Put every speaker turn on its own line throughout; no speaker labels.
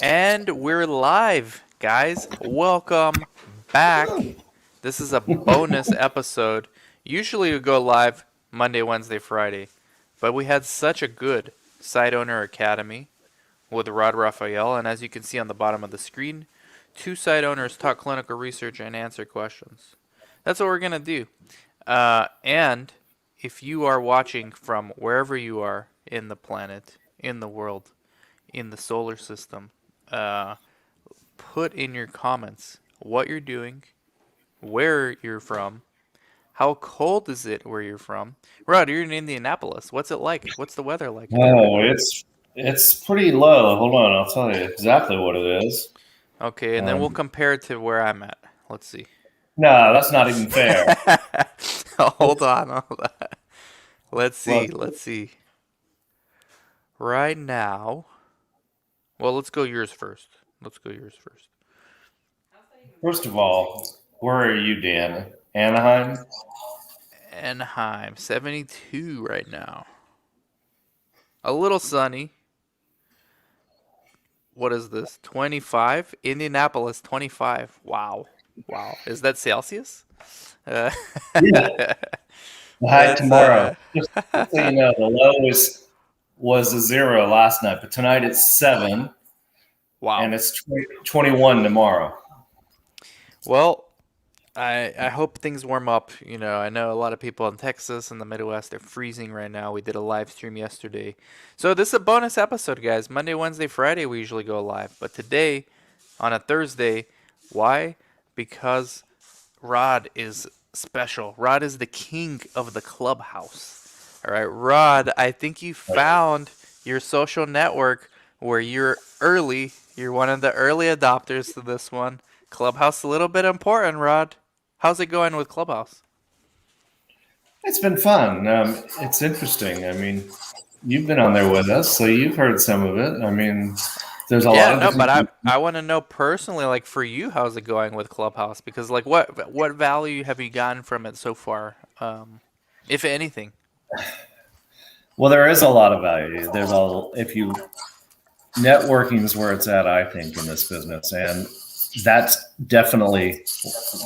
And we're live, guys. Welcome back. This is a bonus episode. Usually we go live Monday, Wednesday, Friday, but we had such a good Site Owner Academy with Rod Raphael, and as you can see on the bottom of the screen, two site owners talk clinical research and answer questions. That's what we're going to do. And if you are watching from wherever you are in the planet, in the world, in the solar system, uh, put in your comments what you're doing, where you're from, how cold is it where you're from. Rod, you're in Indianapolis. What's it like? What's the weather like there right
Oh,
now?
it's pretty low. Hold on, I'll tell you exactly what it is.
Okay, and then we'll
Um,
compare it to where I'm at. Let's see.
no, that's not even fair.
Hold on, hold on. Let's see,
Look,
let's see. Right now, well, let's go yours first. Let's go yours first.
first of all, where are you, Dan? Anaheim?
Anaheim, 72 right now. A little sunny. What is this? 25? Indianapolis, 25. Wow. Wow. Is that Celsius? Uh,
Yeah. The high
that's
tomorrow. Just so you know, the low was a 0 last night, but tonight it's 7,
wow.
and it's 21 tomorrow.
Well, I hope things warm up. You know, I know a lot of people in Texas and the Midwest are freezing right now. We did a live stream yesterday. So this is a bonus episode, guys. Monday, Wednesday, Friday we usually go live. But today, on a Thursday, why? Because Rod is special. Rod is the king of the clubhouse. All right, Rod, I think you found your social network where you're early. You're one of the early adopters to this one. Clubhouse a little bit important, Rod. How's it going with Clubhouse?
It's been fun. It's interesting. I mean, you've been on there with us, so you've heard some of it. I mean, there's a
Yeah,
lot of
no, but I
different.
I want to know personally, like for you, how's it going with Clubhouse? Because like, what value have you gotten from it so far, if anything?
Well, there is a lot of value. There's all if you networking is where it's at, I think, in this business, and that's definitely,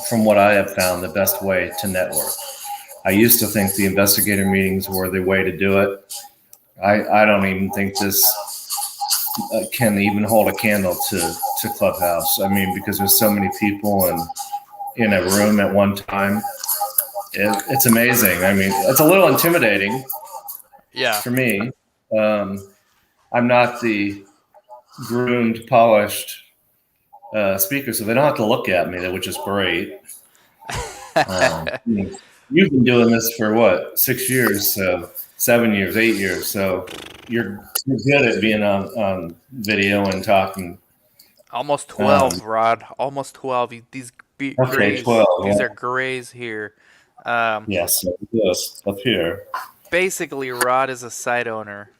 from what I have found, the best way to network. I used to think the investigator meetings were the way to do it. I don't even think this can even hold a candle to Clubhouse. I mean, because there's so many people in a room at one time. It's amazing. I mean, it's a little intimidating
Yeah.
for me. Um, I'm not the groomed, polished speaker, so they don't have to look at me, which is great. You've been doing this for what, 6 years, so 7 years, 8 years. So you're good at being on video and talking.
Almost
Um,
12, Rod. Almost 12. These
okay,
grays,
12.
these
Yeah.
are grays here. Um,
Yes, yes, up here.
Basically, Rod is a site owner.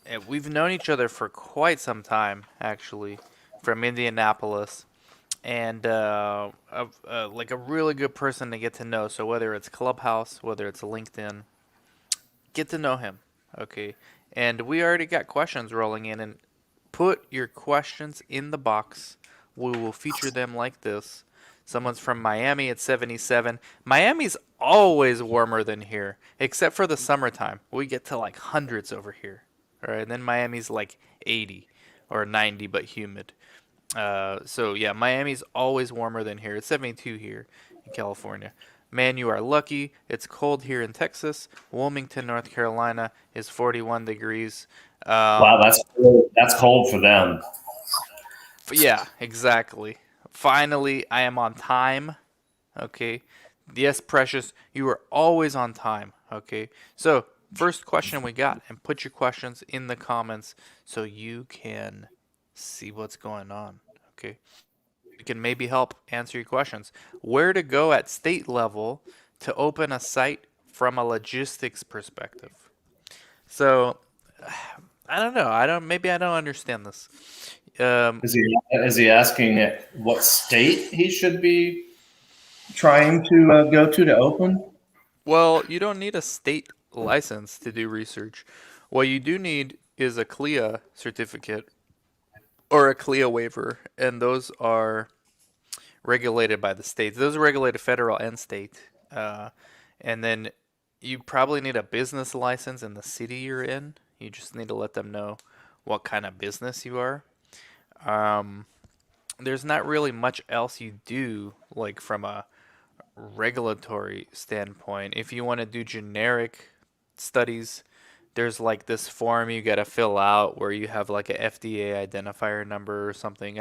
And we've known each other for quite some time, actually, from Indianapolis. And like a really good person to get to know. So whether it's Clubhouse, whether it's LinkedIn, get to know him. Okay. And we already got questions rolling in, and put your questions in the box. We will feature them like this. Someone's from Miami at 77. Miami's always warmer than here, except for the summertime. We get to like hundreds over here. All right, and then Miami's like 80 or 90, but humid. So yeah, Miami's always warmer than here. It's 72 here in California. Man, you are lucky. It's cold here in Texas. Wilmington, North Carolina is 41 degrees.
Wow,
Um,
that's cold for them.
yeah, exactly. Finally, I am on time. Okay. Yes, Precious, you are always on time. Okay. So, first question we got, and put your questions in the comments so you can see what's going on. Okay. We can maybe help answer your questions. Where to go at state level to open a site from a logistics perspective? So, I don't know. Maybe I don't understand this. Um,
Is he asking what state he should be trying to go to open?
Well, you don't need a state license to do research. What you do need is a CLIA certificate, or a CLIA waiver, and those are regulated by the states. Those are regulated federal and state. And then you probably need a business license in the city you're in. You just need to let them know what kind of business you are. Um, there's not really much else you do, like from a regulatory standpoint. If you want to do generic studies, there's like this form you gotta fill out where you have like a FDA identifier number or something.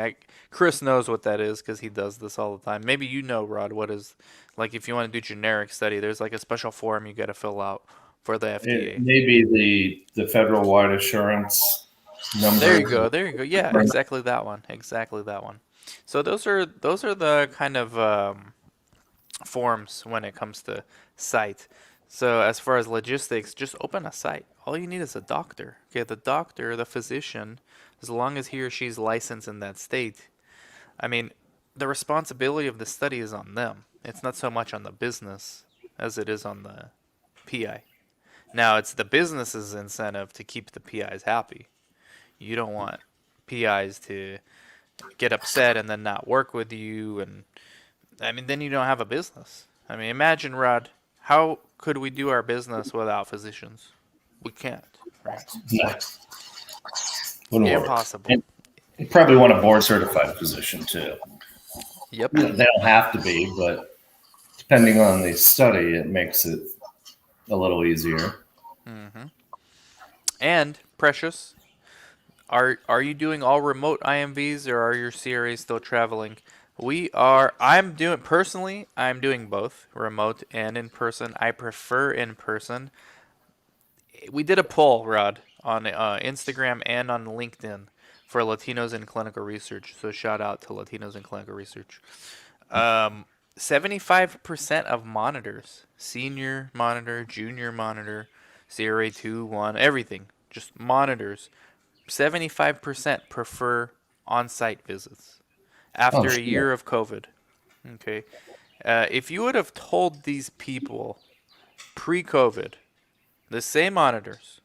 Chris knows what that is because he does this all the time. Maybe you know, Rod, what is like if you want to do generic study, there's like a special form you gotta fill out for the
It
FDA.
may be the federal wide assurance
There
number.
you go. There you go. Yeah, exactly that one. Exactly that one. So those are the kind of forms when it comes to site. So as far as logistics, just open a site. All you need is a doctor. Okay, the doctor, the physician, as long as he or she's licensed in that state. I mean, the responsibility of the study is on them. It's not so much on the business as it is on the PI. Now, it's the business's incentive to keep the PIs happy. You don't want PIs to get upset and then not work with you, and I mean, then you don't have a business. I mean, imagine, Rod, how could we do our business without physicians? We can't, right?
No, wouldn't work.
Impossible.
And you probably want a board certified physician too.
Yep.
They don't have to be, but depending on the study, it makes it a little easier.
hmm And Precious, are you doing all remote IMVs or are your CRAs still traveling? We are. I'm doing both remote and in person. I prefer in person. We did a poll, Rod, on Instagram and on LinkedIn for Latinos in clinical research. So shout out to Latinos in clinical research. 75% of monitors, senior monitor, junior monitor, CRA 2, 1, everything, just monitors, 75% prefer on-site visits
Oh,
after a
sure.
year of COVID. Okay. If you would have told these people pre-COVID, the same monitors,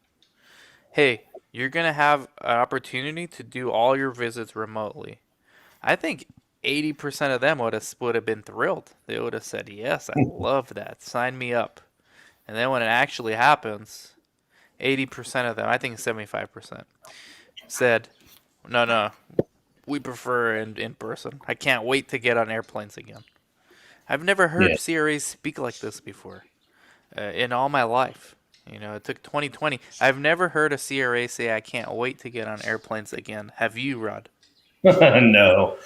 hey, you're going to have an opportunity to do all your visits remotely, I think 80% of them would have been thrilled. They would have said, "Yes, I love that. Sign me up." And then when it actually happens, 80% of them, I think 75%, said, "No, no, we prefer in person. I can't wait to get on airplanes again." I've never
Yeah.
heard CRAs speak like this before in all my life. It took 2020. I've never heard a CRA say, "I can't wait to get on airplanes again." Have you, Rod?
No,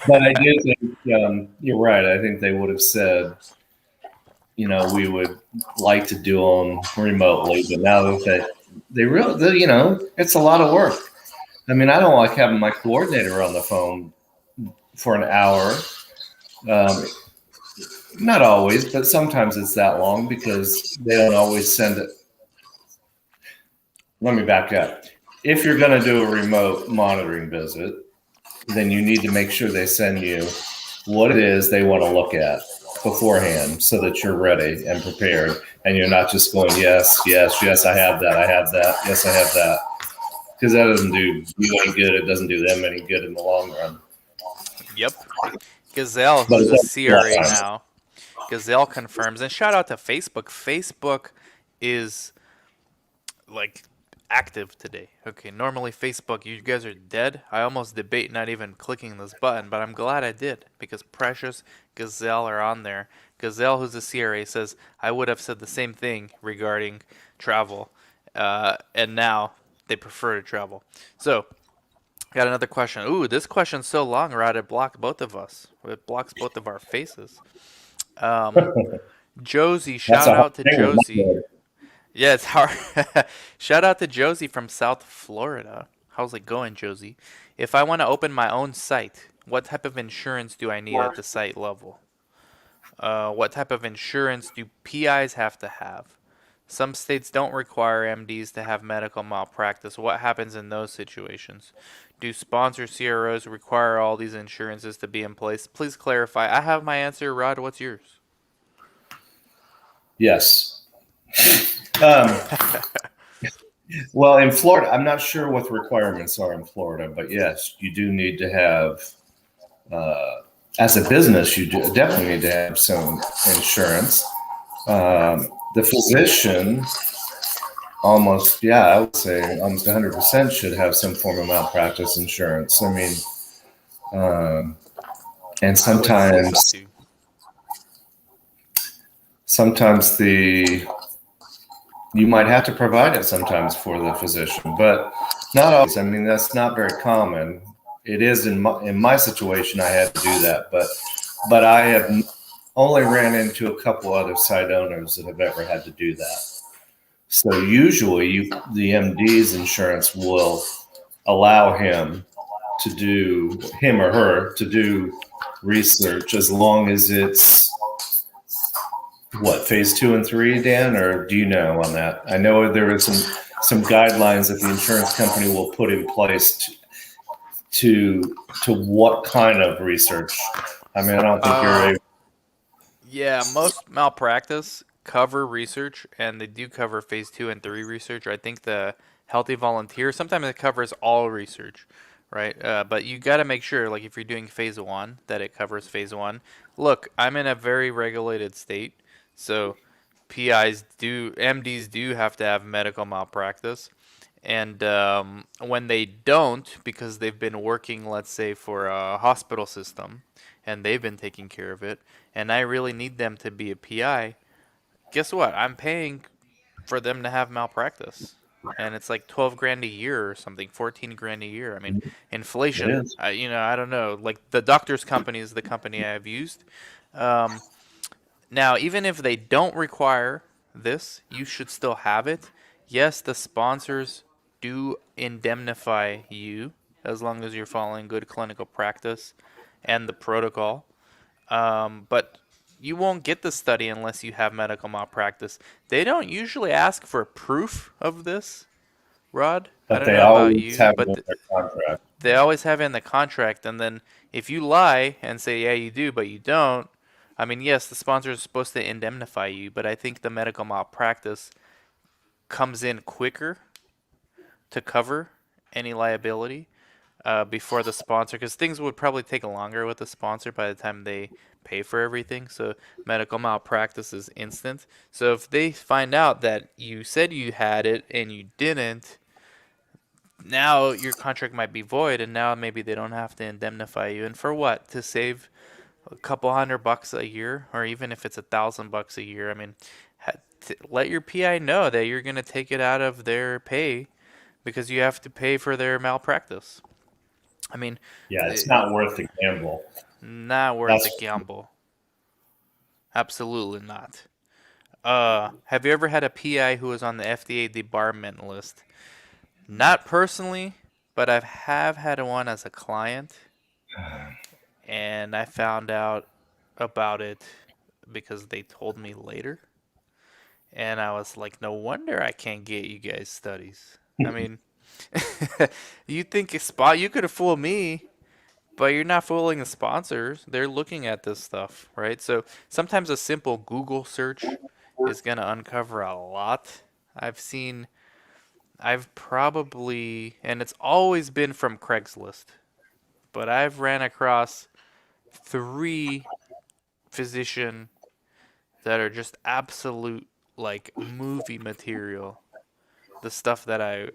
but I do think you're right. I think they would have said, we would like to do them remotely, but now that they really, it's a lot of work. I mean, I don't like having my coordinator on the phone for an hour. Um, Not always, but sometimes it's that long because they don't always send it. Let me back up. If you're going to do a remote monitoring visit, then you need to make sure they send you what it is they want to look at beforehand so that you're ready and prepared and you're not just going, yes, yes, yes, I have that, yes, I have that. Because that doesn't do you any good. It doesn't do them any good in the long run.
Yep. Gazelle,
But
who's
it
a
does a lot
CRA
of times.
now, Gazelle confirms. And shout out to Facebook. Facebook is like active today. Okay, normally Facebook, you guys are dead. I almost debate not even clicking this button, but I'm glad I did because Precious, Gazelle are on there. Gazelle, who's a CRA, says I would have said the same thing regarding travel, and now they prefer to travel. So, got another question. Ooh, this question's so long, Rod, it blocked both of us. It blocks both of our faces. Um, Josie,
That's
shout
a hard
out to
thing with
Josie.
my
Yeah, it's hard. Shout out to Josie from South Florida. How's it going, Josie? If I want to open my own site, what type of insurance do I need at the site level? What type of insurance do PIs have to have? Some states don't require MDs to have medical malpractice. What happens in those situations? Do sponsor CROs require all these insurances to be in place? Please clarify. I have my answer. Rod, what's yours?
Yes. Um, Well, in Florida, I'm not sure what the requirements are in Florida, but yes, you do need to have, uh, as a business, you do definitely need to have some insurance. The physician, almost, yeah, I would say almost 100% should have some form of malpractice insurance. I mean, um, and
I would say so too.
sometimes the you might have to provide it sometimes for the physician, but not always. I mean, that's not very common. It is in my situation. I had to do that, but I have only ran into a couple other site owners that have ever had to do that. So usually, the MD's insurance will allow him or her to do research as long as it's what, phase 2 and 3, Dan, or do you know on that? I know there is some guidelines that the insurance company will put in place to what kind of research. I mean, I don't think you're
Uh,
able.
yeah, most malpractice cover research, and they do cover phase 2 and 3 research. I think the healthy volunteer sometimes it covers all research, right? But you got to make sure, like if you're doing phase 1, that it covers phase 1. Look, I'm in a very regulated state, so MDs do have to have medical malpractice. And when they don't, because they've been working, let's say, for a hospital system, and they've been taking care of it, and I really need them to be a PI, guess what? I'm paying for them to have malpractice. And it's like 12 grand a year or something, 14 grand a year. I mean,
It
inflation,
is.
I don't know. Like the doctor's company is the company I've used. Um, Now, even if they don't require this, you should still have it. Yes, the sponsors do indemnify you as long as you're following good clinical practice and the protocol. But you won't get the study unless you have medical malpractice. They don't usually ask for proof of this, Rod. I
But
don't
they
know about
always
you,
have it
but
in their contract.
they always have it in the contract. And then if you lie and say, yeah, you do, but you don't, I mean, yes, the sponsor is supposed to indemnify you, but I think the medical malpractice comes in quicker to cover any liability before the sponsor, because things would probably take longer with the sponsor by the time they pay for everything. So medical malpractice is instant. So if they find out that you said you had it and you didn't, now your contract might be void, and now maybe they don't have to indemnify you. And for what? To save a couple $100 a year, or even if it's $1,000 a year. I mean, let your PI know that you're gonna take it out of their pay because you have to pay for their malpractice. I mean,
Yeah, it's
eh,
not worth the gamble.
not worth the
That's
gamble. Absolutely not. Have you ever had a PI who was on the FDA debarment list? Not personally, but I have had one as a client, and I found out about it because they told me later. And I was like, no wonder I can't get you guys studies. I mean, you think a spot you could have fooled me, but you're not fooling the sponsors. They're looking at this stuff, right? So sometimes a simple Google search is gonna uncover a lot. I've seen, I've probably, and it's always been from Craigslist, but I've ran across 3 physician that are just absolute like movie material. The stuff that I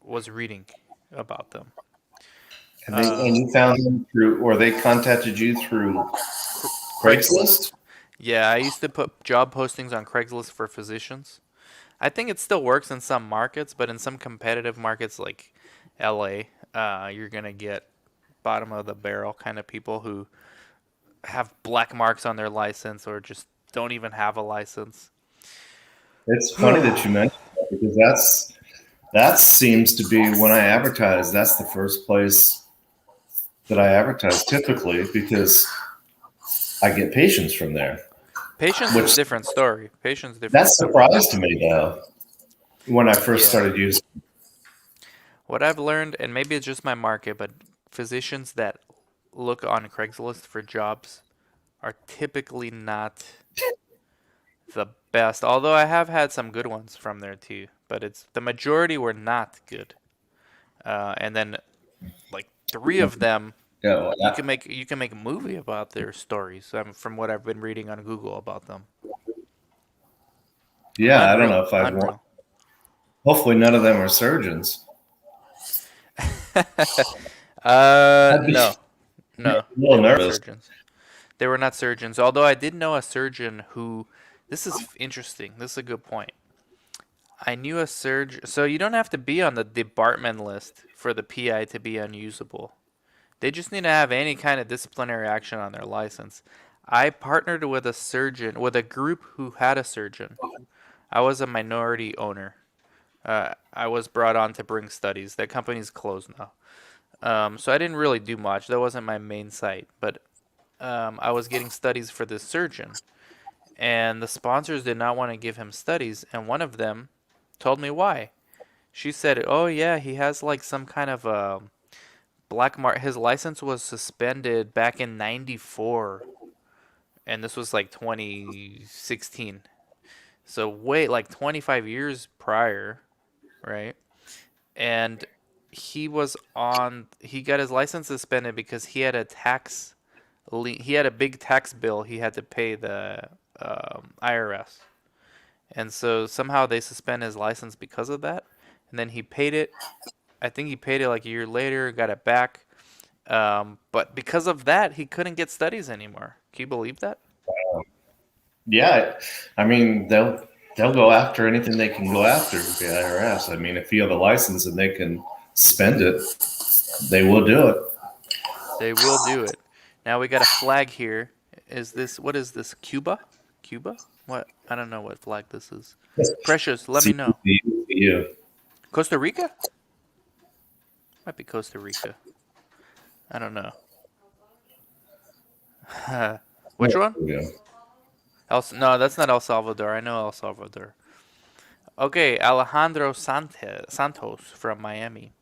was reading about them.
and
Uh,
you found them through, or they contacted you through
Craigslist.
Craigslist?
Yeah, I used to put job postings on Craigslist for physicians. I think it still works in some markets, but in some competitive markets like LA, you're going to get bottom of the barrel kind of people who have black marks on their license or just don't even have a license.
It's funny that you mentioned that because that seems to be when I advertise. That's the first place that I advertise typically because I get patients from there.
Patience is
Which
different story. Patience different
that
story.
surprised me though when I first
Yeah.
started using.
What I've learned, and maybe it's just my market, but physicians that look on Craigslist for jobs are typically not the best. Although I have had some good ones from there too. but it's the majority were not good. And then like three of them,
Yeah, well,
you can make a movie about their stories. From what I've been reading on Google about them.
yeah, I don't
Unreal,
know if I'd want.
unreal.
Hopefully, none of them are surgeons. I'd be
No,
a
no, they
little
weren't
nervous.
surgeons. They were not surgeons. Although I did know a surgeon who. This is interesting. This is a good point. I knew a surgeon. So you don't have to be on the department list for the PI to be unusable. They just need to have any kind of disciplinary action on their license. I partnered with a surgeon, with a group who had a surgeon. I was a minority owner. I was brought on to bring studies. That company's closed now. So I didn't really do much. That wasn't my main site. But I was getting studies for this surgeon. And the sponsors did not want to give him studies. And one of them told me why. She said, "Oh yeah, he has like some kind of black mark. His license was suspended back in '94, and this was like 2016. So wait, like 25 years prior, right? And he got his license suspended because he had a he had a big tax bill he had to pay the IRS, and so somehow they suspended his license because of that. And then he paid it. I think he paid it like a year later, got it back. But because of that, he couldn't get studies anymore. Can you believe that?
Yeah, I mean they'll go after anything they can go after with the IRS. I mean, if you have a license and they can spend it, they will do it.
They will do it. Now we got a flag here. What is this? Cuba? Cuba? What? I don't know what flag this is. Precious, let me know.
You.
Costa Rica? Might be Costa Rica. I don't know. Which one? No, that's not El Salvador. I know El Salvador. Okay, Alejandro Santos from Miami.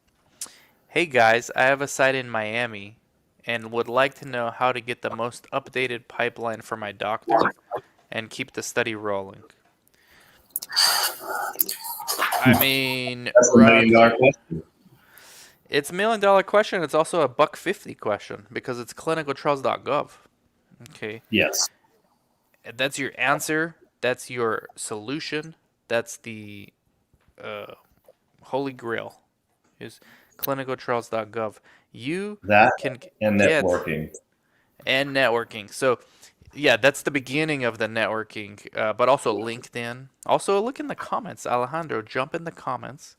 Hey guys, I have a site in Miami and would like to know how to get the most updated pipeline for my doctor and keep the study rolling. I mean,
That's the million
Rod,
dollar question.
it's $1 million question. It's also a $1.50 question because it's clinicaltrials.gov. Okay,
Yes.
that's your answer. That's your solution. That's the uh, holy grail. Is clinicaltrials.gov. You
That
can
and
get
networking.
and networking. So yeah, that's the beginning of the networking, but also LinkedIn. Also, look in the comments, Alejandro. Jump in the comments.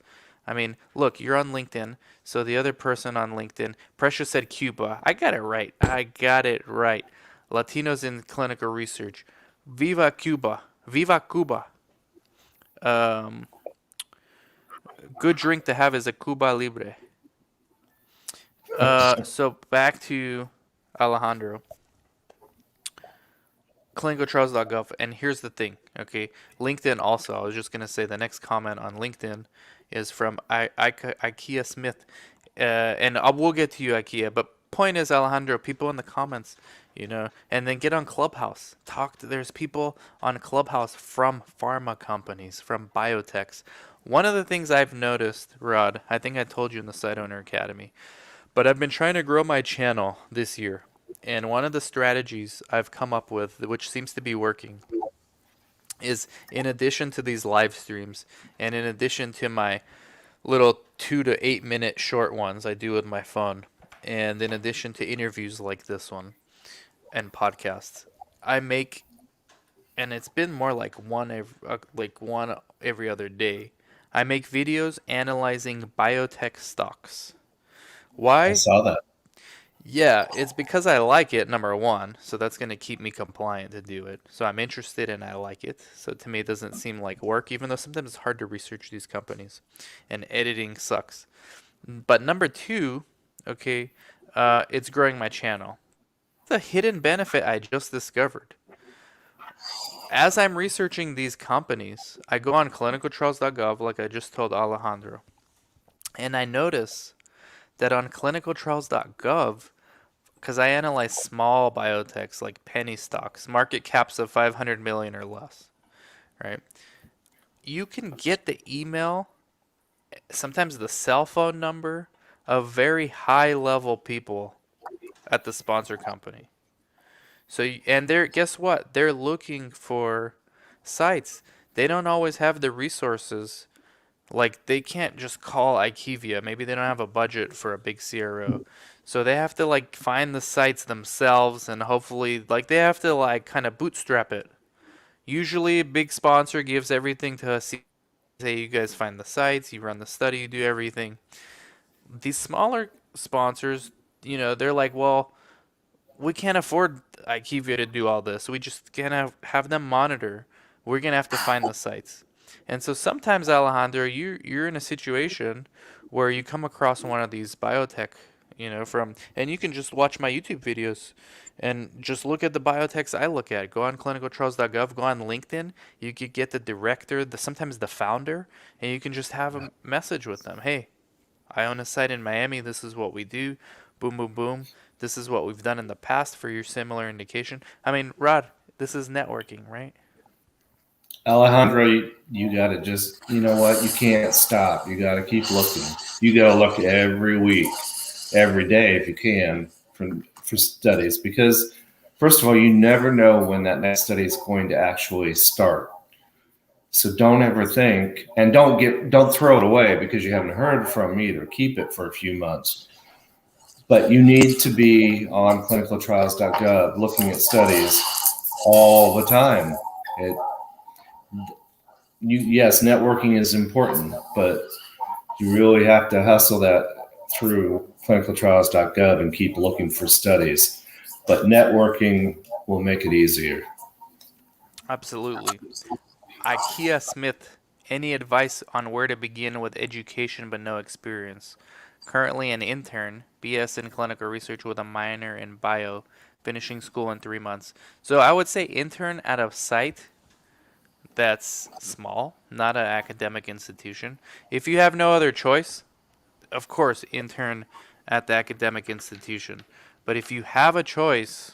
I mean, look, you're on LinkedIn, so the other person on LinkedIn, Precious said Cuba. I got it right. I got it right. Latinos in clinical research. Viva Cuba. Viva Cuba. Um, good drink to have is a Cuba Libre. So back to Alejandro. Clinicaltrials.gov. And here's the thing, okay? LinkedIn also. I was just gonna say the next comment on LinkedIn is from IKEA Smith, and we'll get to you, IKEA. But point is, Alejandro, people in the comments, and then get on Clubhouse. There's people on Clubhouse from pharma companies, from biotechs. One of the things I've noticed, Rod, I think I told you in the Site Owner Academy, but I've been trying to grow my channel this year. And one of the strategies I've come up with, which seems to be working, is in addition to these live streams and in addition to my little 2 to 8 minute short ones I do with my phone, and in addition to interviews like this one and podcasts, I make, and it's been more like one every other day. I make videos analyzing biotech stocks.
I
Why?
saw that.
Yeah, it's because I like it, number one, so that's going to keep me compliant to do it. So I'm interested and I like it. So to me, it doesn't seem like work, even though sometimes it's hard to research these companies and editing sucks. But number two, okay, it's growing my channel. It's a hidden benefit I just discovered. As I'm researching these companies, I go on clinicaltrials.gov, like I just told Alejandro, and I notice that on clinicaltrials.gov, because I analyze small biotechs like penny stocks, market caps of 500 million or less, right? you can get the email, sometimes the cell phone number of very high level people at the sponsor company. So and they're guess what? They're looking for sites. They don't always have the resources. Like they can't just call IKEA. Maybe they don't have a budget for a big CRO. So they have to like find the sites themselves and hopefully like they have to like kind of bootstrap it. Usually a big sponsor gives everything to us. Say you guys find the sites, you run the study, you do everything. These smaller sponsors, they're like, well, we can't afford IQVIA to do all this. We just can't have them monitor. We're gonna have to find the sites. And so sometimes, Alejandro, you're in a situation where you come across one of these biotech, and you can just watch my YouTube videos and just look at the biotechs I look at. Go on clinicaltrials.gov, go on LinkedIn. You could get the director, sometimes the founder, and you can just have a message with them. Hey, I own a site in Miami. This is what we do. Boom, boom, boom. This is what we've done in the past for your similar indication. I mean, Rod, this is networking, right?
Alejandro, you got to just, you know what? You can't stop. You got to keep looking. You got to look every week, every day if you can for studies because, first of all, you never know when that next study is going to actually start. So don't ever think, and don't throw it away because you haven't heard from me either. Keep it for a few months. But you need to be on clinicaltrials.gov looking at studies all the time. Yes, networking is important, but you really have to hustle that through clinicaltrials.gov and keep looking for studies. But networking will make it easier.
Absolutely. IKEA Smith, any advice on where to begin with education but no experience? Currently an intern, BS in clinical research with a minor in bio, finishing school in 3 months. So I would say intern at a site that's small, not an academic institution. If you have no other choice, of course, intern at the academic institution. But if you have a choice,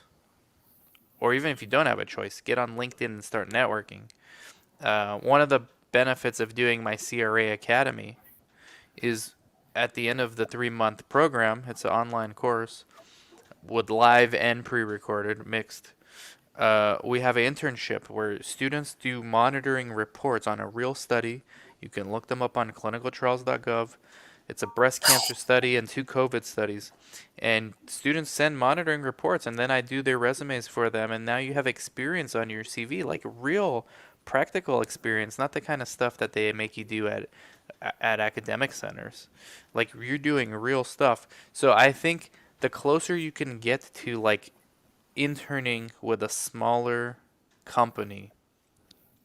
or even if you don't have a choice, get on LinkedIn and start networking. One of the benefits of doing my CRA Academy is at the end of the 3 month program, it's an online course with live and pre recorded mixed. We have an internship where students do monitoring reports on a real study. You can look them up on clinicaltrials.gov. It's a breast cancer study and 2 COVID studies. And students send monitoring reports, and then I do their resumes for them. And now you have experience on your CV, like real practical experience, not the kind of stuff that they make you do at academic centers. Like you're doing real stuff. So I think the closer you can get to like interning with a smaller company,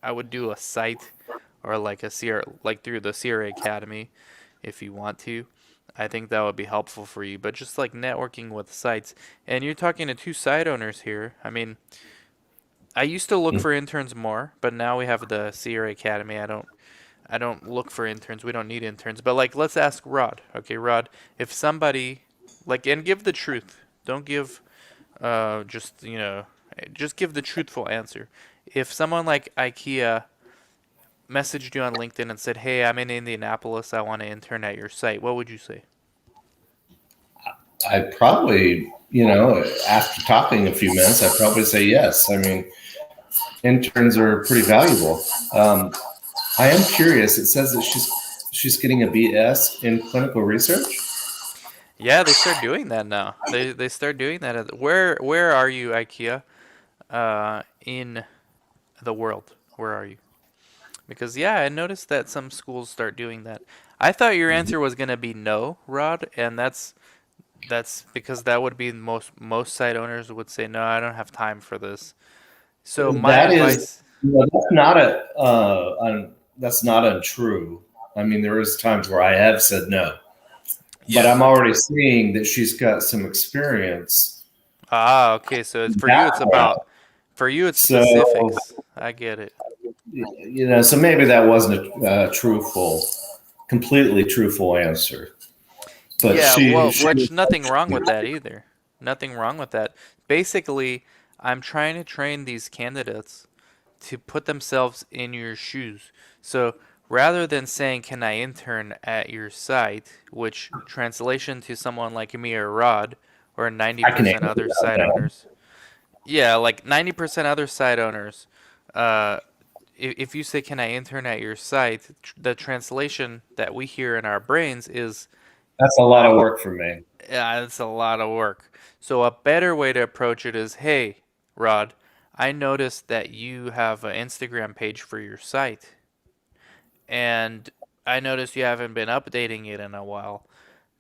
I would do a site or like a CR, like through the CRA Academy if you want to. I think that would be helpful for you. But just like networking with sites, and you're talking to two site owners here. I mean, I used to look for interns more, but now we have the CRA Academy. I don't look for interns. We don't need interns. But like let's ask Rod. Okay, Rod, if somebody like and give the truth. Don't give just give the truthful answer. If someone like IKEA messaged you on LinkedIn and said, "Hey, I'm in Indianapolis. I want to intern at your site," what would you say?
I probably, after talking a few minutes, I'd probably say yes. I mean, interns are pretty valuable. I am curious. It says that she's getting a BS in clinical research.
Yeah, they start doing that now. They start doing that. Where are you, IKEA? In the world, where are you? Because yeah, I noticed that some schools start doing that. I thought your answer was gonna be no, Rod, and that's because that would be most site owners would say no, I don't have time for this. So my
That is,
advice,
that's not untrue. I mean, there is times where I have said no, but I'm
yes.
already seeing that she's got some experience
Okay, so for you
that
it's
way.
for you it's
So,
specifics. I get it.
so maybe that wasn't a completely truthful answer. But
Yeah, well,
she
which nothing wrong with that either. Nothing wrong with that. Basically, I'm trying to train these candidates to put themselves in your shoes. So rather than saying, "Can I intern at your site?" which translation to someone like me or Rod or
I can
90%
answer
other
that
site
now.
owners. Yeah, like 90% other site owners. Uh, if you say, "Can I intern at your site?" The translation that we hear in our brains is,
That's a lot of work for me.
yeah, it's a lot of work. So a better way to approach it is, "Hey, Rod, I noticed that you have an Instagram page for your site, and I noticed you haven't been updating it in a while.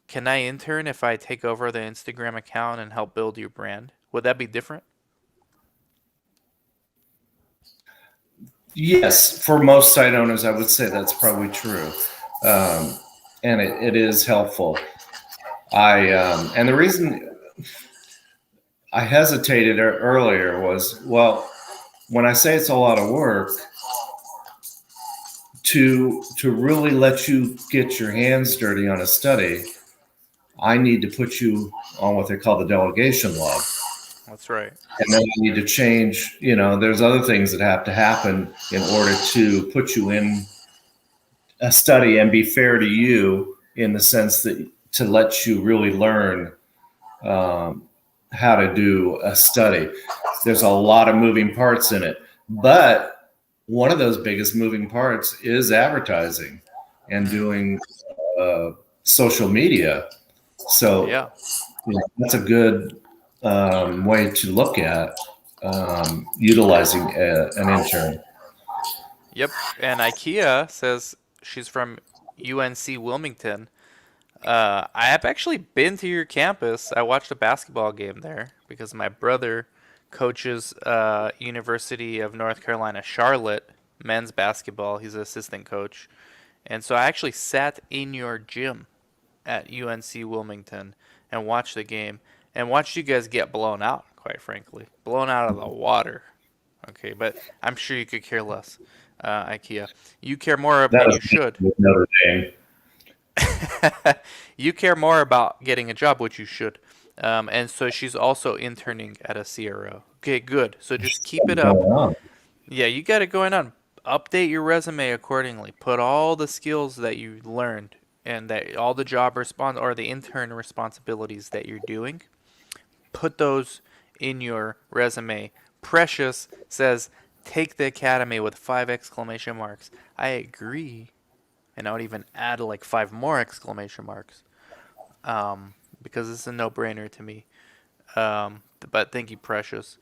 Can I intern if I take over the Instagram account and help build your brand?" Would that be different?
Yes, for most site owners, I would say that's probably true, um, and it is helpful. And the reason I hesitated earlier was, well, when I say it's a lot of work to really let you get your hands dirty on a study, I need to put you on what they call the delegation log.
That's right.
And then you need to change, there's other things that have to happen in order to put you in a study and be fair to you in the sense that to let you really learn um, how to do a study. There's a lot of moving parts in it, but one of those biggest moving parts is advertising and
Mm,
doing uh, social media. So
yeah.
that's a good way to look at utilizing an intern.
Yep. And IKEA says she's from UNC Wilmington. I have actually been to your campus. I watched a basketball game there because my brother coaches University of North Carolina Charlotte men's basketball. He's an assistant coach. And so I actually sat in your gym at UNC Wilmington and watched the game and watched you guys get blown out, quite frankly. Blown out of the water. Okay, but I'm sure you could care less, IKEA. You care more,
That
and
was
you should.
with Notre Dame.
You care more about getting a job, which you should. And so she's also interning at a CRO. Okay, good. So just keep it up.
Going on.
Yeah, you got it going on. Update your resume accordingly. Put all the skills that you learned and that all the job respons or the intern responsibilities that you're doing. Put those in your resume. Precious says, "Take the academy with 5 exclamation marks." I agree, and I would even add like 5 more exclamation marks, because it's a no-brainer to me. But thank you, Precious.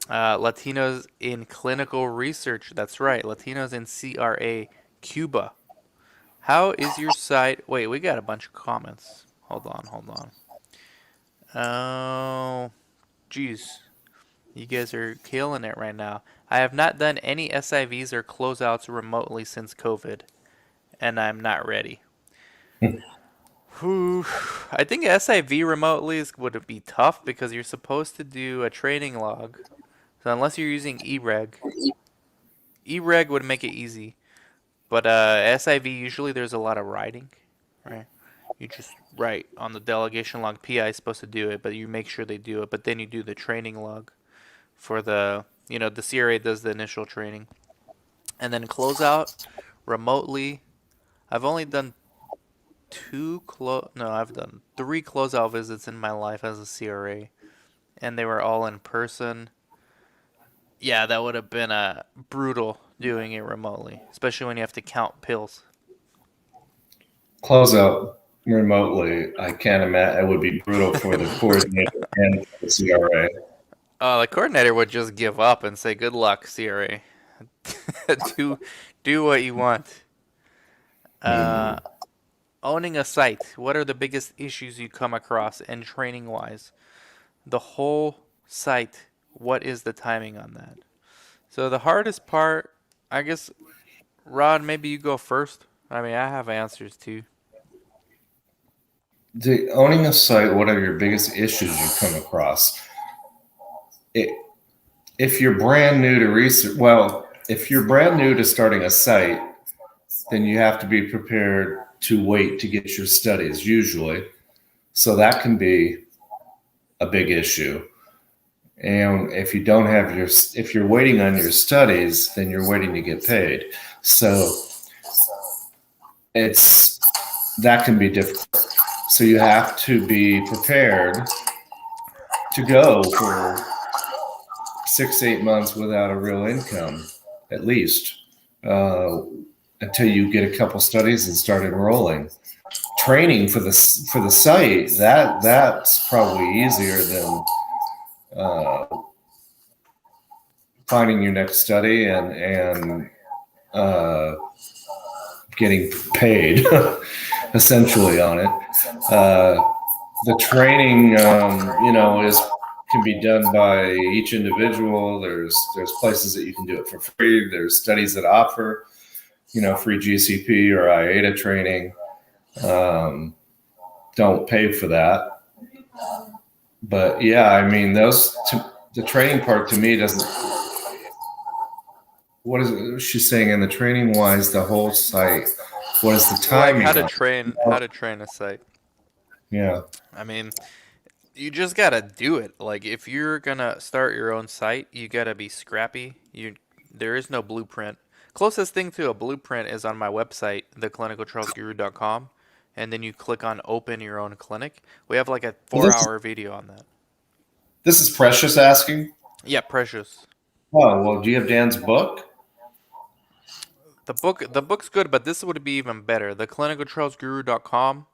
Latinos in clinical research. That's right. Latinos in CRA, Cuba. How is your site? Wait, we got a bunch of comments. Hold on, hold on. Oh, geez. You guys are killing it right now. I have not done any SIVs or closeouts remotely since COVID, and I'm not ready. Whew. I think SIV remotely would be tough because you're supposed to do a training log. So unless you're using eReg would make it easy. But SIV usually there's a lot of writing, right? You just write on the delegation log. PI is supposed to do it, but you make sure they do it. But then you do the training log for the CRA does the initial training, and then closeout remotely. I've only done no, I've done 3 closeout visits in my life as a CRA, and they were all in person. Yeah, that would have been brutal doing it remotely, especially when you have to count pills.
Close out remotely. I can't imagine it would be brutal for the coordinator and for the CRA.
The coordinator would just give up and say, "Good luck, CRA. do do what you want." Uh,
Hmm.
owning a site. What are the biggest issues you come across and training wise? The whole site. What is the timing on that? So the hardest part, I guess, Rod, maybe you go first. I mean, I have answers too.
Owning a site, what are your biggest issues you come across? It, if you're brand new to research, well, if you're brand new to starting a site, then you have to be prepared to wait to get your studies usually. So that can be a big issue. And if you don't have if you're waiting on your studies, then you're waiting to get paid. So it's that can be difficult. So you have to be prepared to go for 6 to 8 months without a real income, at least, uh, until you get a couple studies and start enrolling. Training for the site that's probably easier than finding your next study and getting paid essentially on it. The training, is can be done by each individual. There's places that you can do it for free. There's studies that offer, free GCP or IATA training. Don't pay for that. But yeah, I mean, the training part to me doesn't. What is she saying in the training wise? The whole site. What is the timing?
Like how to train a site.
Yeah.
I mean, you just gotta do it. Like if you're gonna start your own site, you gotta be scrappy. There is no blueprint. Closest thing to a blueprint is on my website, theclinicaltrialsguru.com, and then you click on open your own clinic. We have like a 4-hour video on that.
This is Precious asking.
Yeah, Precious.
Oh well, do you have Dan's book?
The book's good, but this would be even better. Theclinicaltrialsguru.com.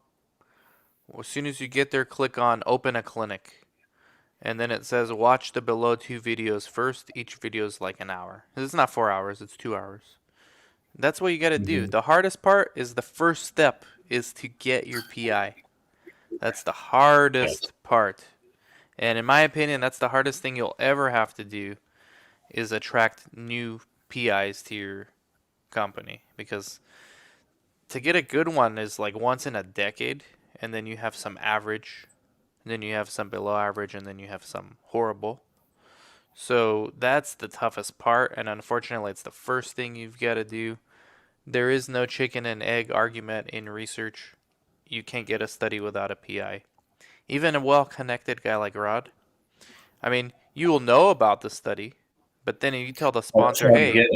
As soon as you get there, click on open a clinic. And then it says watch the below 2 videos first. Each video is like an hour. It's not 4 hours, it's 2 hours. That's what you got to do. The hardest part is the first step is to get your PI. That's the hardest part. And in my opinion, that's the hardest thing you'll ever have to do is attract new PIs to your company, because to get a good one is like once in a decade, and then you have some average, and then you have some below average, and then you have some horrible. So that's the toughest part, and unfortunately it's the first thing you've got to do. There is no chicken and egg argument in research. You can't get a study without a PI. Even a well-connected guy like Rod, I mean, you will know about the study, but then you tell the sponsor, hey,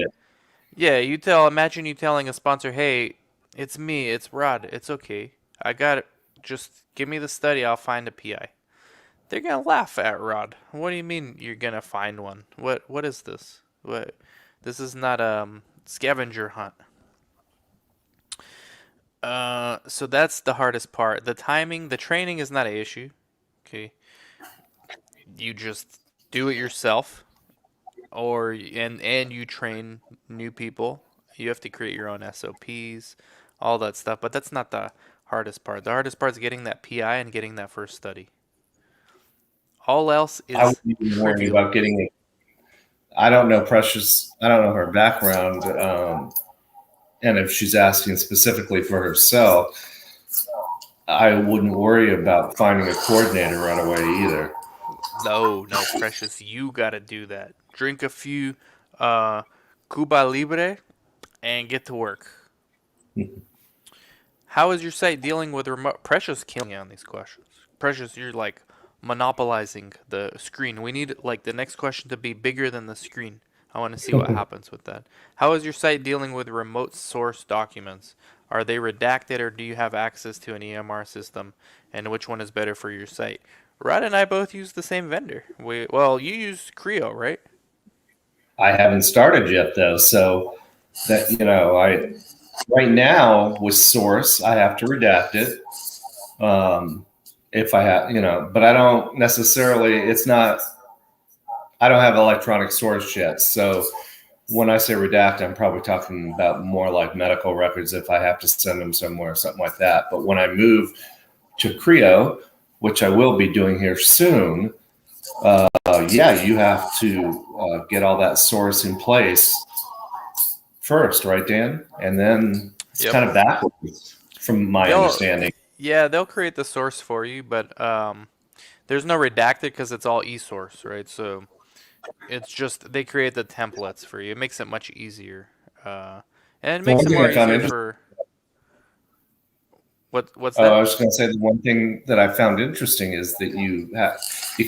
yeah, imagine you telling a sponsor, hey, it's me, it's Rod, it's okay. I got it. Just give me the study, I'll find a PI. They're gonna laugh at Rod. What do you mean you're gonna find one? What is this? What? This is not a scavenger hunt. So that's the hardest part. The timing, the training is not an issue. Okay, you just do it yourself, and you train new people. You have to create your own SOPs, all that stuff. But that's not the hardest part. The hardest part is getting that PI and getting that first study. All else is
I wouldn't even worry about getting it. I don't know Precious. I don't know her background, and if she's asking specifically for herself, I wouldn't worry about finding a coordinator right away either.
No, Precious, you gotta do that. Drink a few Cuba Libre and get to work. How is your site dealing with remote? Precious killing you on these questions. Precious, you're like monopolizing the screen. We need like the next question to be bigger than the screen. I want to see what happens with that. How is your site dealing with remote source documents? Are they redacted, or do you have access to an EMR system? And which one is better for your site? Rod and I both use the same vendor. You use Creo, right?
I haven't started yet though, so that I right now with Source I have to redact it. If I have, but I don't necessarily. It's not. I don't have electronic source yet, so when I say redact, I'm probably talking about more like medical records if I have to send them somewhere, something like that. But when I move to Creo, which I will be doing here soon, you have to get all that source in place first, right, Dan? And then it's kind of backwards from my understanding.
Yeah, they'll create the source for you, but there's no redacted because it's all eSource, right? So it's just they create the templates for you. It makes it much easier, and it makes it more easier for. What's
Oh,
that?
I was going to say the one thing that I found interesting is that you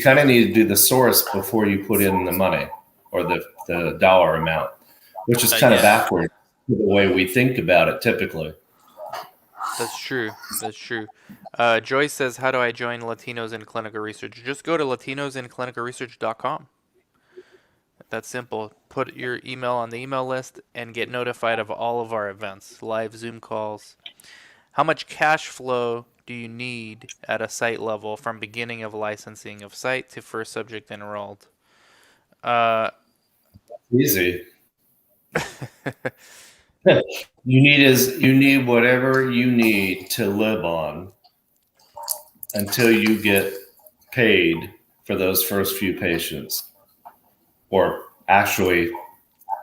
kind of need to do the source before you put in the money or the dollar amount, which is kind of
Yeah,
backward to the way we think about it typically.
that's true. That's true. Joyce says, "How do I join Latinos in Clinical Research?" Just go to latinosinclinicalresearch.com. That's simple. Put your email on the email list and get notified of all of our events, live Zoom calls. How much cash flow do you need at a site level from beginning of licensing of site to first subject enrolled? Uh,
Easy. You need whatever you need to live on until you get paid for those first few patients, or actually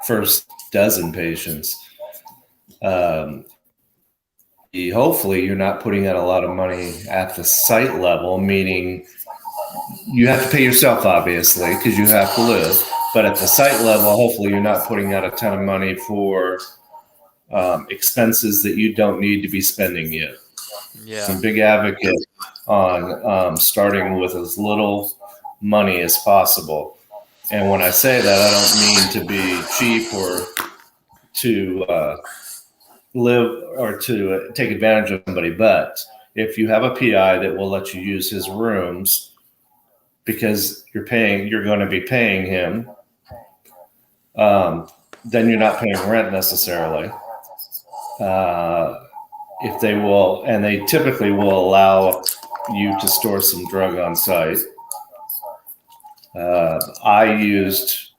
first dozen patients. Um, Hopefully, you're not putting out a lot of money at the site level, meaning you have to pay yourself, obviously, because you have to live. But at the site level, hopefully, you're not putting out a ton of money for expenses that you don't need to be spending yet.
yeah,
Some big advocate on starting with as little money as possible. And when I say that, I don't mean to be cheap or to live or to take advantage of somebody. But if you have a PI that will let you use his rooms because you're going to be paying him, then you're not paying rent necessarily. If they will, and they typically will allow you to store some drug on site. I used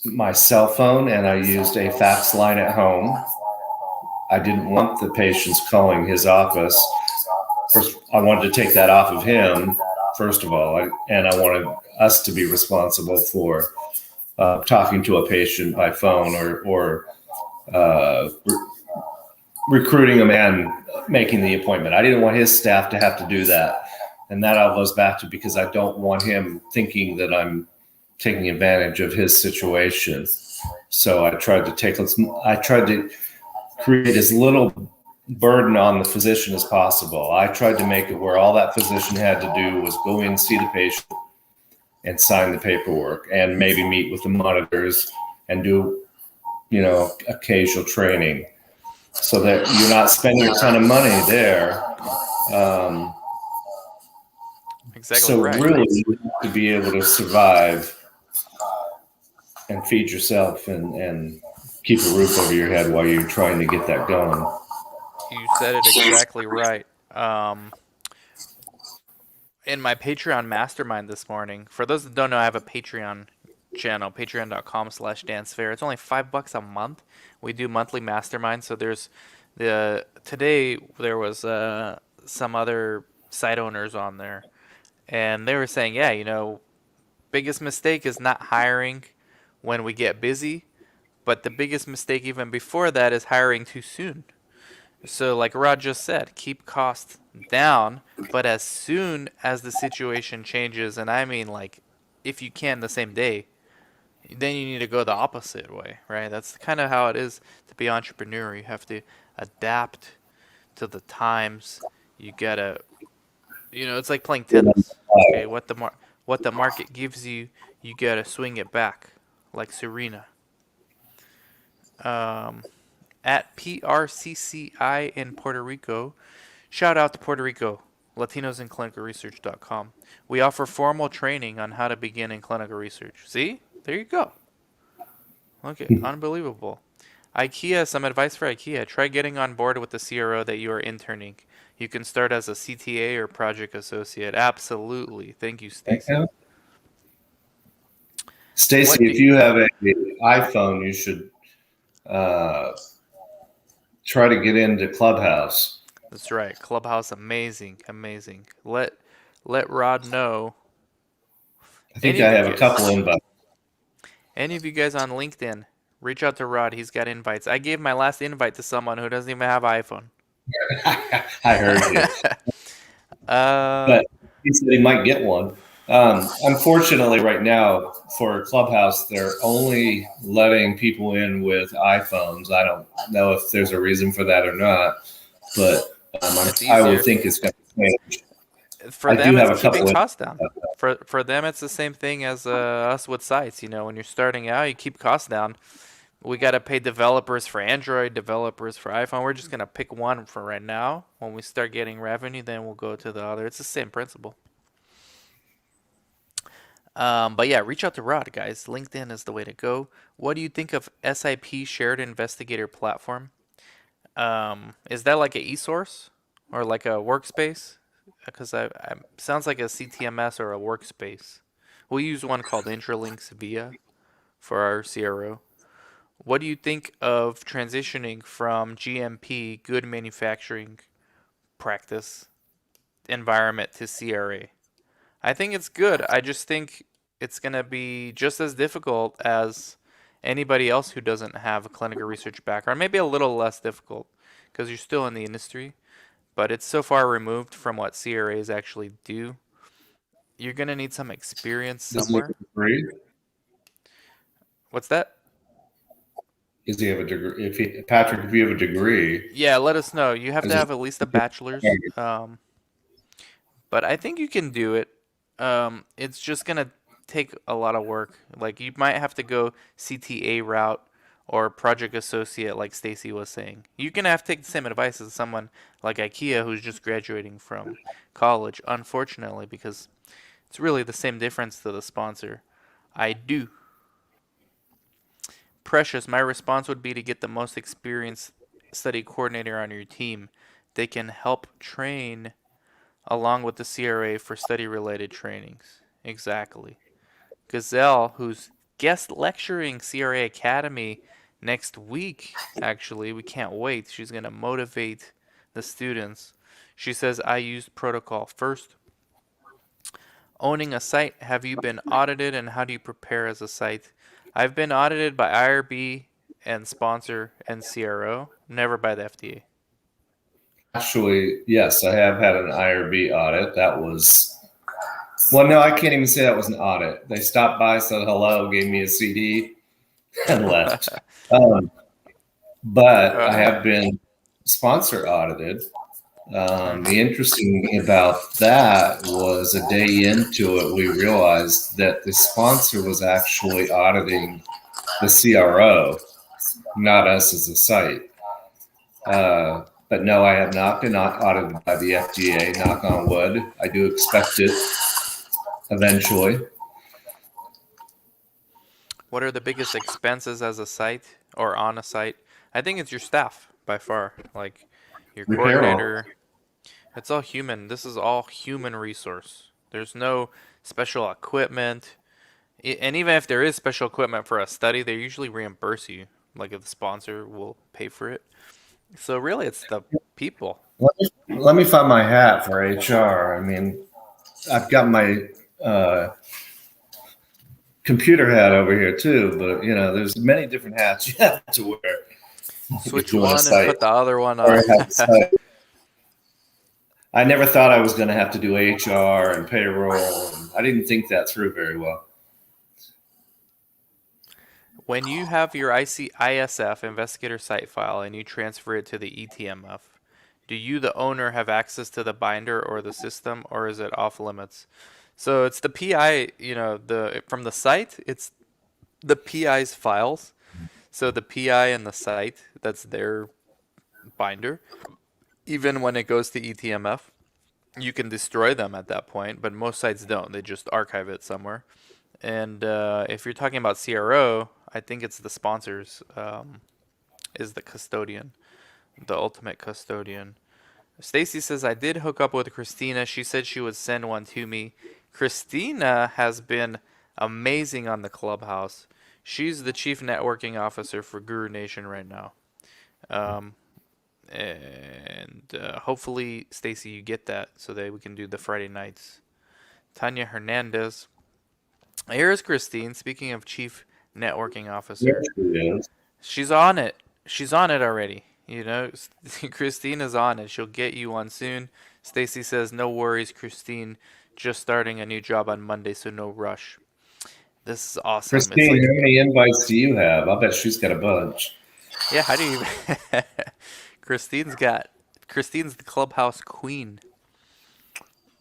my cell phone and I used a fax line at home. I didn't want the patients calling his office. First, I wanted to take that off of him, first of all, and I wanted us to be responsible for talking to a patient by phone or recruiting him and making the appointment. I didn't want his staff to have to do that. And that all goes back to because I don't want him thinking that I'm taking advantage of his situation. So I tried to create as little burden on the physician as possible. I tried to make it where all that physician had to do was go in, see the patient, and sign the paperwork, and maybe meet with the monitors and do, occasional training, so that you're not spending a ton of money there.
exactly
So
right.
really, you have to be able to survive and feed yourself and keep a roof over your head while you're trying to get that going.
You said it exactly right. In my Patreon mastermind this morning, for those that don't know, I have a Patreon channel, patreon.com/dancefair. It's only $5 a month. We do monthly masterminds. So today there was some other site owners on there, and they were saying, yeah, biggest mistake is not hiring when we get busy, but the biggest mistake even before that is hiring too soon. So, like Rod just said, keep costs down, but as soon as the situation changes, and I mean, like, if you can the same day, then you need to go the opposite way, right? That's kind of how it is to be entrepreneur. You have to adapt to the times. You gotta, it's like playing tennis. Okay, what the market gives you, you gotta swing it back, like Serena. Um, at PRCCI in Puerto Rico. Shout out to Puerto Rico, LatinosInClinicalResearch.com. We offer formal training on how to begin in clinical research. See? There you go. Okay, unbelievable. IKEA, some advice for IKEA. Try getting on board with the CRO that you are interning. You can start as a CTA or project associate. Absolutely. Thank you, Stacy.
Stacy, if you have an iPhone, you should try to get into Clubhouse.
That's right. Clubhouse, amazing, amazing. Let Rod know.
I think I have a couple invites.
Any of you guys on LinkedIn, reach out to Rod. He's got invites. I gave my last invite to someone who doesn't even have an iPhone.
I heard you. But he said he might get one. Unfortunately, right now for Clubhouse, they're only letting people in with iPhones. I don't know if there's a reason for that or not, but
It's
I would
easier.
think it's going to change.
For
I do
them,
have
it's
a
keeping
couple of.
costs down. For them, it's the same thing as us with sites. You know, when you're starting out, you keep costs down. We got to pay developers for Android, developers for iPhone. We're just gonna pick one for right now. When we start getting revenue, then we'll go to the other. It's the same principle. But yeah, reach out to Rod, guys. LinkedIn is the way to go. What do you think of SIP Shared Investigator platform? Is that like a e-source or like a workspace? Because I sounds like a CTMS or a workspace. We use one called Intralinks Via for our CRO. What do you think of transitioning from GMP, good manufacturing practice environment, to CRA? I think it's good. I just think it's going to be just as difficult as anybody else who doesn't have a clinical research background. Maybe a little less difficult because you're still in the industry, but it's so far removed from what CRAs actually do. You're going to need some experience
Does he have
somewhere.
a degree?
What's that?
Does he have a degree? Patrick, if you have a degree,
Yeah, let us know. You have to
as
have at least a bachelor's. But I think you can do it. It's just gonna take a lot of work. Like you might have to go CTA route or project associate, like Stacy was saying. You can have to take the same advice as someone like IKEA who's just graduating from college. Unfortunately, because it's really the same difference to the sponsor. I do. Precious, my response would be to get the most experienced study coordinator on your team. They can help train along with the CRA for study related trainings. Exactly. Gazelle, who's guest lecturing CRA Academy next week, actually, we can't wait. She's going to motivate the students. She says, I used protocol first. Owning a site, have you been audited and how do you prepare as a site? I've been audited by IRB and sponsor and CRO, never by the FDA.
actually, yes, I have had an IRB audit. That was, well, no, I can't even say that was an audit. They stopped by, said hello, gave me a CD, and left. Um, but I
Uh,
have been sponsor audited.
mhm.
The interesting thing about that was a day into it, we realized that the sponsor was actually auditing the CRO, not us as a site. But no, I have not been audited by the FDA, knock on wood. I do expect it eventually.
What are the biggest expenses as a site or on a site? I think it's your staff by far. Like your
Repair.
coordinator, it's all human. This is all human resource. There's no special equipment. And even if there is special equipment for a study, they usually reimburse you. Like if the sponsor will pay for it. So really, it's the people.
Let me find my hat for HR. I mean, I've got my computer hat over here too, but you know, there's many different hats you have to wear if
Switch
you want a
one and
site
put the other one
or
on.
have a site. I never thought I was going to have to do HR and payroll. And I didn't think that through very well.
When you have your ISF investigator site file and you transfer it to the Etmf, do you, the owner, have access to the binder or the system, or is it off limits? So it's the PI, the from the site, it's the PI's files. So the PI and the site, that's their binder. Even when it goes to Etmf, you can destroy them at that point, but most sites don't. They just archive it somewhere. And if you're talking about CRO, I think it's the sponsors is the custodian, the ultimate custodian. Stacy says I did hook up with Christina. She said she would send one to me. Christina has been amazing on the clubhouse. She's the chief networking officer for Guru Nation right now. Um, and hopefully, Stacy, you get that so that we can do the Friday nights. Tanya Hernandez. Here's Christine. Speaking of chief networking officer, she's on it. She's on it already. Christine is on it. She'll get you one soon. Stacy says, "No worries, Christine. Just starting a new job on Monday, so no rush." This is awesome. It's
Christine,
like,
how many invites do you have? I bet she's got a bunch.
yeah. How do you? Christine's got Christine's the clubhouse queen.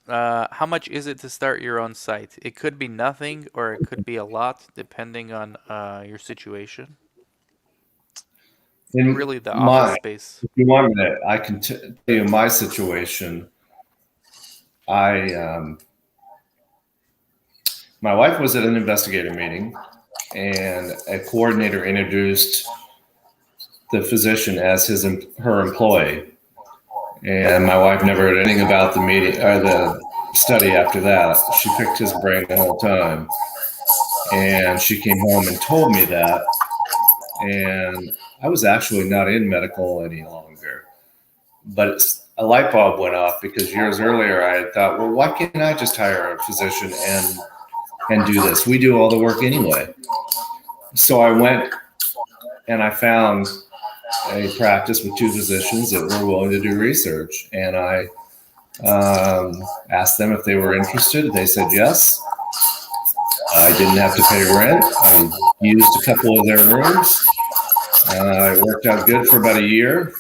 How much is it to start your own site? It could be nothing or it could be a lot, depending on your situation.
In
Really, the office
my,
space.
if you want me to, I can tell you my situation. I, my wife was at an investigator meeting, and a coordinator introduced the physician as her employee. And my wife never heard anything about the meeting or the study after that. She picked his brain the whole time. And she came home and told me that. And I was actually not in medical any longer. But a light bulb went off because years earlier I had thought, well, why can't I just hire a physician and do this? We do all the work anyway. So I went and I found a practice with two physicians that were willing to do research. And I asked them if they were interested. They said yes. I didn't have to pay rent. I used a couple of their rooms. It worked out good for about a year.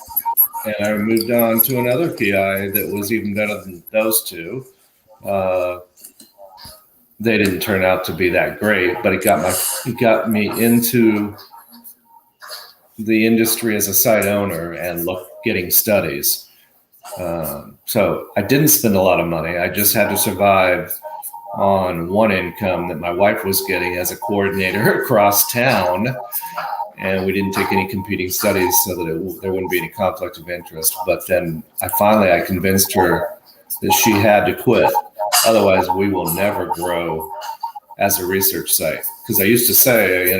And I moved on to another PI that was even better than those two. They didn't turn out to be that great, but it got me into the industry as a site owner and getting studies. So I didn't spend a lot of money. I just had to survive on one income that my wife was getting as a coordinator across town. And we didn't take any competing studies so that there wouldn't be any conflict of interest. But then I convinced her that she had to quit. Otherwise, we will never grow as a research site. Because I used to say,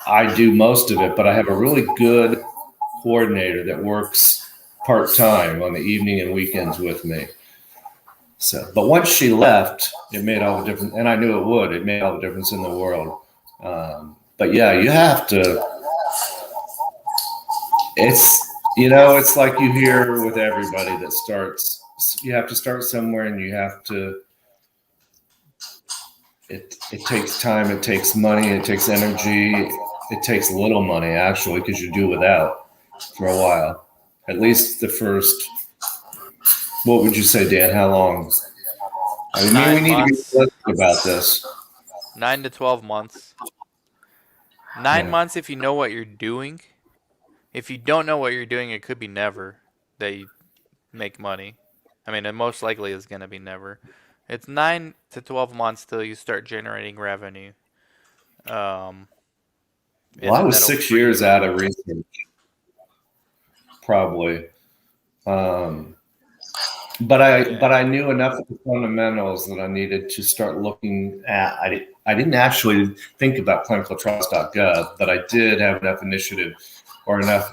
I do most of it, but I have a really good coordinator that works part-time on the evening and weekends with me. So, but once she left, it made all the difference, and I knew it would. It made all the difference in the world. But yeah, you have to. It's like you hear with everybody that starts. You have to start somewhere, and you have to. It takes time. It takes money. It takes energy. It takes little money actually, because you do without for a while. At least the first. What would you say, Dan? How long? I mean, we
9
need to be
months,
realistic about this.
9 to 12 months. 9
Yeah.
months if you know what you're doing. If you don't know what you're doing, it could be never that you make money. I mean, it most likely is going to be never. It's 9 to 12 months till you start generating revenue. Um,
Well,
and
I
then
was
that'll
6 years
free.
out of research, probably. Um, but
Yeah.
I knew enough of the fundamentals that I needed to start looking at. I didn't actually think about clinicaltrials.gov, but I did have enough initiative or enough.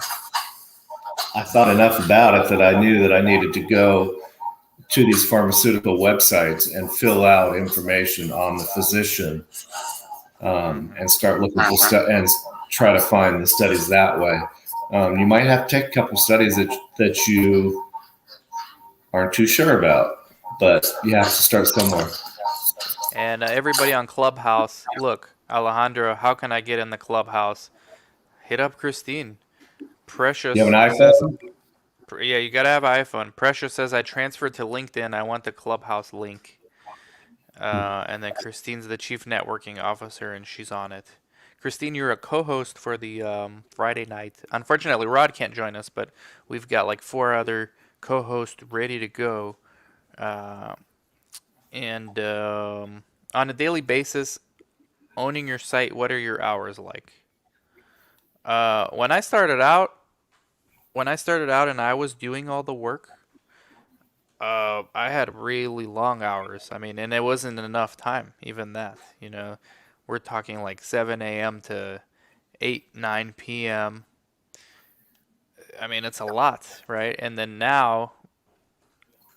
I thought enough about it that I knew that I needed to go to these pharmaceutical websites and fill out information on the physician, and start looking for and try to find the studies that way. You might have to take a couple studies that you aren't too sure about, but you have to start somewhere.
And everybody on Clubhouse, look, Alejandro, how can I get in the Clubhouse? Hit up Christine.
You have
Precious
an
says,
iPhone?
yeah, you gotta have an iPhone. Precious says, I transferred to LinkedIn. I want the Clubhouse link. And then Christine's the chief networking officer, and she's on it. Christine, you're a co-host for the Friday night. Unfortunately, Rod can't join us, but we've got like 4 other co-hosts ready to go. Uh, and on a daily basis, owning your site, what are your hours like? When I started out, and I was doing all the work, I had really long hours. I mean, and it wasn't enough time, even that. We're talking like 7 a.m. to 8, 9 p.m. I mean, it's a lot, right? And then now,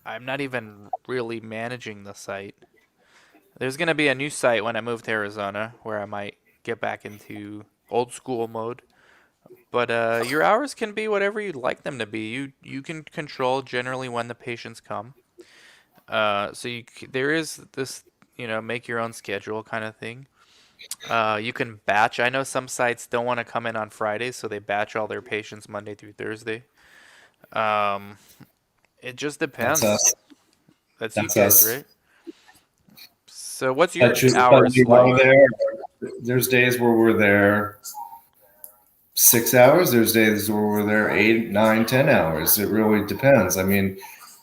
I'm not even really managing the site. There's going to be a new site when I move to Arizona where I might get back into old school mode. But your hours can be whatever you'd like them to be. You can control generally when the patients come. There is this, make your own schedule kind of thing. You can batch. I know some sites don't want to come in on Fridays, so they batch all their patients Monday through Thursday. Um, it just
That's
depends.
us.
That's you
That's
guys,
us.
right? So what's your
But
hours
we are
like?
there. There's days where we're there 6 hours. There's days where we're there 8, 9, 10 hours. It really depends. I mean,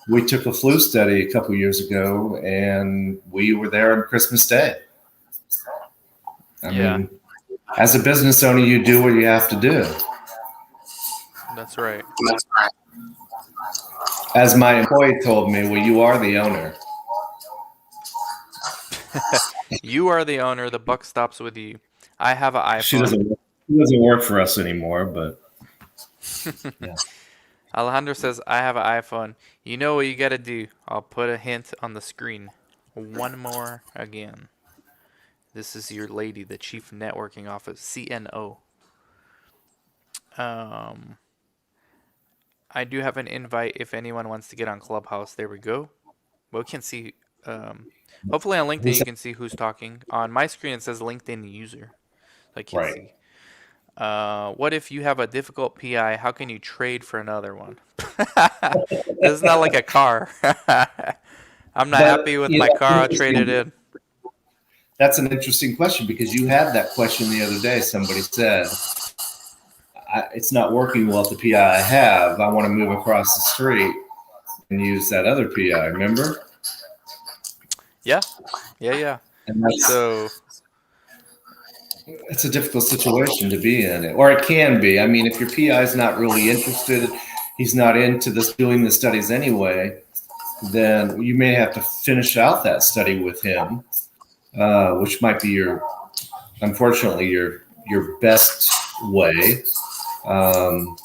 we took a flu study a couple years ago, and we were there on Christmas Day. I
Yeah,
mean, as a business owner, you do what you have to do.
that's right.
As my employee told me, well, you are the owner.
You are the owner. The buck stops with you. I have an
She
iPhone.
doesn't. She doesn't work for us anymore, but yeah.
Alejandro says, I have an iPhone. You know what you gotta do. I'll put a hint on the screen. One more again. This is your lady, the Chief Networking Officer, CNO. Um, I do have an invite if anyone wants to get on Clubhouse. There we go. Well, we can see. Um, Hopefully on LinkedIn
Who's
you
that?
can see who's talking. On my screen it says LinkedIn user. So I can
Right.
see. What if you have a difficult PI? How can you trade for another one? This is not like a car. I'm not happy
But
with
you
my
know,
car. I'll trade it in.
that's an interesting question because you had that question the other day. Somebody said, it's not working well at the PI I have. I want to move across the street and use that other PI, remember?
Yeah, yeah.
And that's
So
it's a difficult situation to be in, or it can be. I mean, if your PI is not really interested, he's not into this doing the studies anyway, then you may have to finish out that study with him, which might be unfortunately, your best way, um,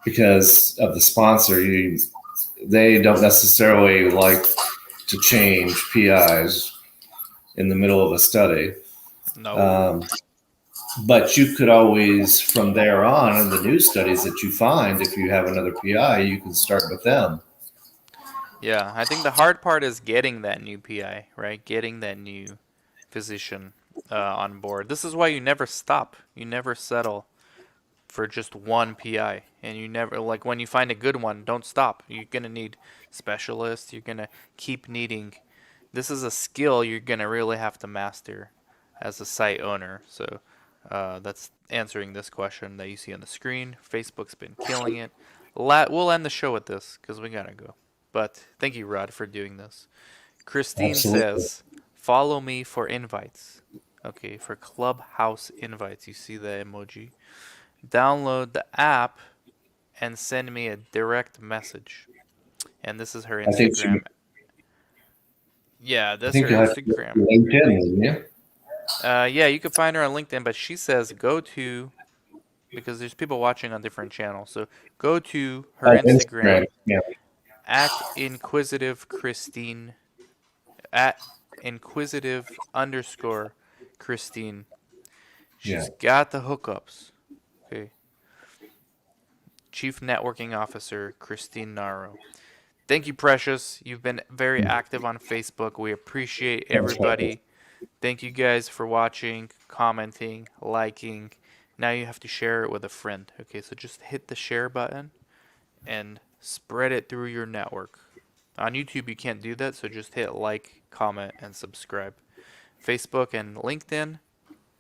because of the sponsor. They don't necessarily like to change PIs in the middle of a study.
no.
Um, but you could always, from there on, in the new studies that you find, if you have another PI, you can start with them.
Yeah, I think the hard part is getting that new PI, right? Getting that new physician on board. This is why you never stop. You never settle for just one PI. And you never, like, when you find a good one, don't stop. You're going to need specialists. You're going to keep needing. This is a skill you're going to really have to master as a site owner. So that's answering this question that you see on the screen. Facebook's been killing it. We'll end the show with this because we got to go. But thank you, Rod, for doing this. Christine
Absolutely.
says, follow me for invites. Okay, for Clubhouse invites. You see the emoji. Download the app and send me a direct message. And this is her
I think she,
Instagram. Yeah,
I
that's
think
her
you have to go to
Instagram.
LinkedIn, wouldn't you?
Yeah, you can find her on LinkedIn, but she says go to, because there's people watching on different channels. So go to her
Oh, Instagram.
Instagram
Yeah,
at Inquisitive Christine, at Inquisitive underscore Christine.
yeah.
She's got the hookups. Okay. Chief Networking Officer Christine Naro. Thank you, Precious. You've been very active on Facebook. We appreciate
Thanks, Michael.
everybody. Thank you guys for watching, commenting, liking. Now you have to share it with a friend. Okay, so just hit the share button and spread it through your network. On YouTube, you can't do that, so just hit like, comment, and subscribe. Facebook and LinkedIn,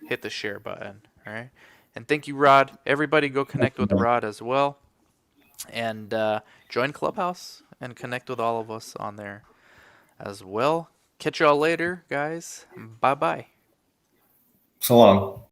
hit the share button. All right. And thank you, Rod. Everybody go connect with Rod as well. And join Clubhouse and connect with all of us on there as well. Catch y'all later, guys. Bye bye.
So long.